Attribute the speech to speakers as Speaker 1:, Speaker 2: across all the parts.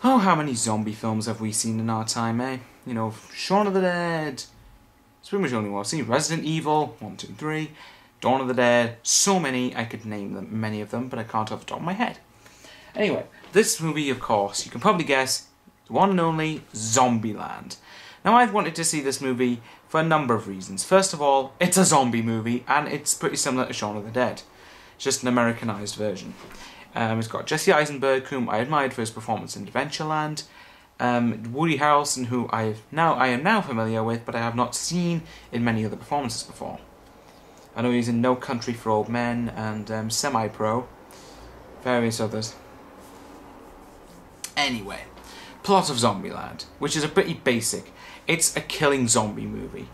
Speaker 1: Oh, how many zombie films have we seen in our time, eh? You know, Shaun of the Dead. It's pretty much the only one I've seen. Resident Evil, 1, 2, 3. Dawn of the Dead. So many, I could name them, many of them, but I can't off the top of my head. Anyway, this movie, of course, you can probably guess, the one and only Zombieland. Now, I've wanted to see this movie for a number of reasons. First of all, it's a zombie movie, and it's pretty similar to Shaun of the Dead. It's just an Americanized version. It's got Jesse Eisenberg, whom I admired for his performance in Adventureland. Woody Harrelson, who I am now familiar with, but I have not seen in many other performances before. I know he's in No Country for Old Men and Semi-Pro, various others. Anyway, plot of Zombieland, which is a pretty basic. It's a killing zombie movie.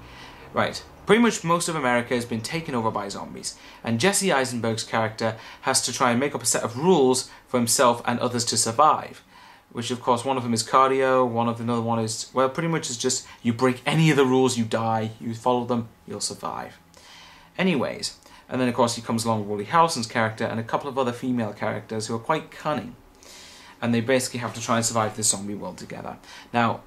Speaker 1: Right, pretty much most of America has been taken over by zombies, and Jesse Eisenberg's character has to try and make up a set of rules for himself and others to survive. Which, of course, one of them is cardio, another one is, well, pretty much is just, you break any of the rules, you die, you follow them, you'll survive. Anyways, and then, of course, he comes along with Woody Harrelson's character and a couple of other female characters who are quite cunning. And they basically have to try and survive this zombie world together. Now,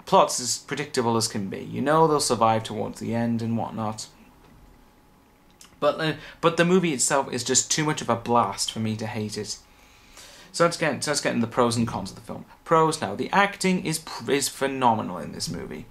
Speaker 1: plot's as predictable as can be. You know they'll survive towards the end and whatnot. But the movie itself is just too much of a blast for me to hate it. So let's get into the pros and cons of the film. Pros now. The acting is phenomenal in this movie.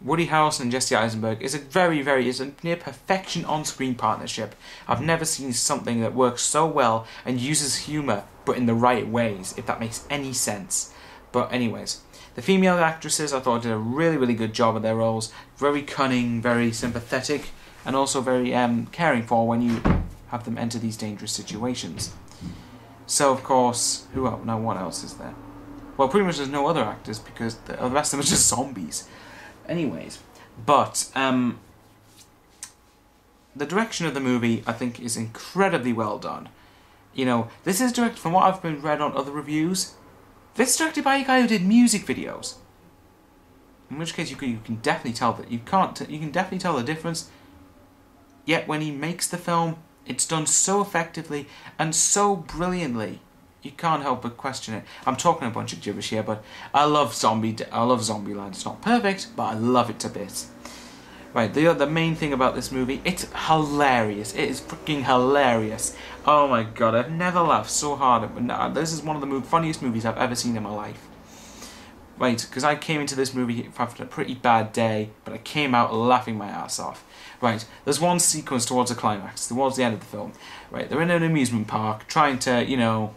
Speaker 1: Woody Harrelson and Jesse Eisenberg is a near perfection on-screen partnership. I've never seen something that works so well and uses humour, but in the right ways, if that makes any sense. But anyways, the female actresses I thought did a really good job of their roles. Very cunning, very sympathetic, and also very caring for when you have them enter these dangerous situations. So of course, what else is there? Well, pretty much there's no other actors because the rest of them are just zombies. Anyways, but the direction of the movie I think is incredibly well done. You know, this is directed, from what I've been read on other reviews, this is directed by a guy who did music videos. In which case you can definitely tell that you can definitely tell the difference. Yet when he makes the film, it's done so effectively and so brilliantly. You can't help but question it. I'm talking a bunch of gibberish here, but I love Zombieland. It's not perfect, but I love it to bits. Right, the main thing about this movie, it's hilarious. It is freaking hilarious. Oh my god, I've never laughed so hard. This is one of the funniest movies I've ever seen in my life. Right, because I came into this movie after a pretty bad day, but I came out laughing my ass off. Right, there's one sequence towards the climax, towards the end of the film. Right, they're in an amusement park, trying to, you know,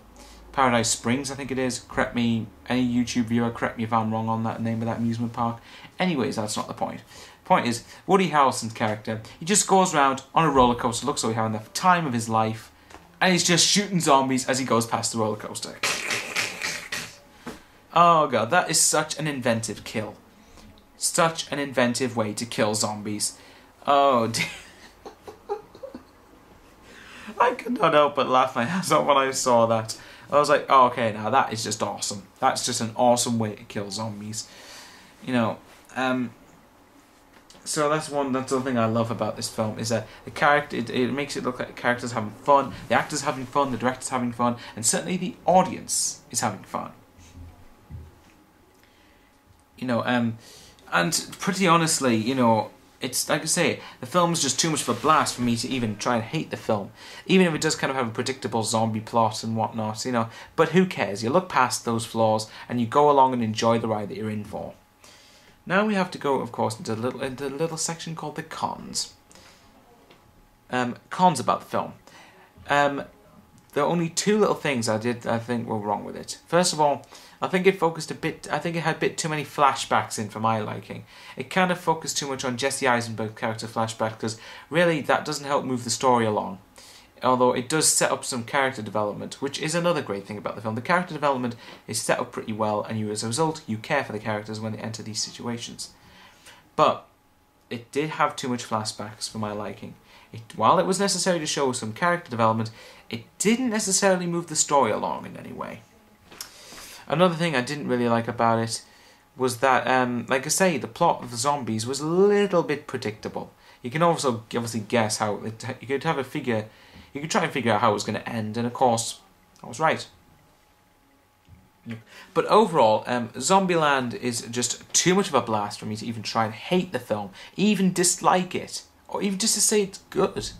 Speaker 1: Paradise Springs, I think it is. Correct me, any YouTube viewer, correct me if I'm wrong on that name of that amusement park. Anyways, that's not the point. The point is, Woody Harrelson's character, he just goes around on a roller coaster, looks like he's having the time of his life, and he's just shooting zombies as he goes past the roller coaster. Oh god, that is such an inventive kill. Such an inventive way to kill zombies. Oh dear. I could not help but laugh my ass off when I saw that. I was like, oh, okay, now that is just awesome. That's just an awesome way to kill zombies. You know, so that's the other thing I love about this film, is that the character, it makes it look like the character's having fun, the actor's having fun, the director's having fun, and certainly the audience is having fun. You know, and pretty honestly, you know, it's like I say, the film's just too much of a blast for me to even try and hate the film. Even if it does kind of have a predictable zombie plot and whatnot, you know. But who cares? You look past those flaws and you go along and enjoy the ride that you're in for. Now we have to go, of course, into a little section called the cons. Cons about the film. There are only two little things I think were wrong with it. First of all, I think it had a bit too many flashbacks in for my liking. It kind of focused too much on Jesse Eisenberg's character flashback, because really that doesn't help move the story along. Although it does set up some character development, which is another great thing about the film. The character development is set up pretty well, and as a result, you care for the characters when they enter these situations. But it did have too much flashbacks for my liking. While it was necessary to show some character development, it didn't necessarily move the story along in any way. Another thing I didn't really like about it was that, like I say, the plot of the zombies was a little bit predictable. You can also obviously guess how you could try and figure out how it was going to end, and of course, I was right. But overall, Zombieland is just too much of a blast for me to even try and hate the film, even dislike it, or even just to say it's good.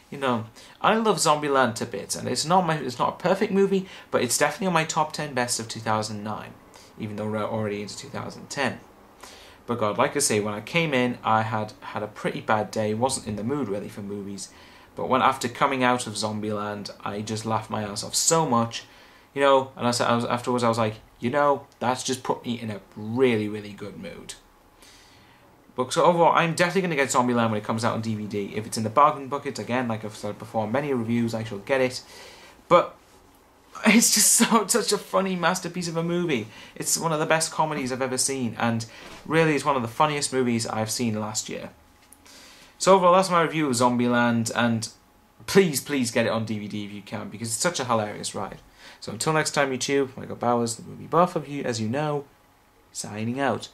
Speaker 1: You know, I love Zombieland to bits, and it's not a perfect movie, but it's definitely on my top 10 best of 2009, even though we're already into 2010. But God, like I say, when I came in, I had a pretty bad day, wasn't in the mood really for movies, but when after coming out of Zombieland, I just laughed my ass off so much. You know, and afterwards I was like, you know, that's just put me in a really, really good mood. But so overall, I'm definitely going to get Zombieland when it comes out on DVD. If it's in the bargain bucket, again, like I've said before in many reviews, I shall get it. But it's just such a funny masterpiece of a movie. It's one of the best comedies I've ever seen, and really it's one of the funniest movies I've seen last year. So overall, that's my review of Zombieland, and please get it on DVD if you can, because it's such a hilarious ride. So until next time, YouTube, Michael Bowers, the movie buff of you, as you know, signing out.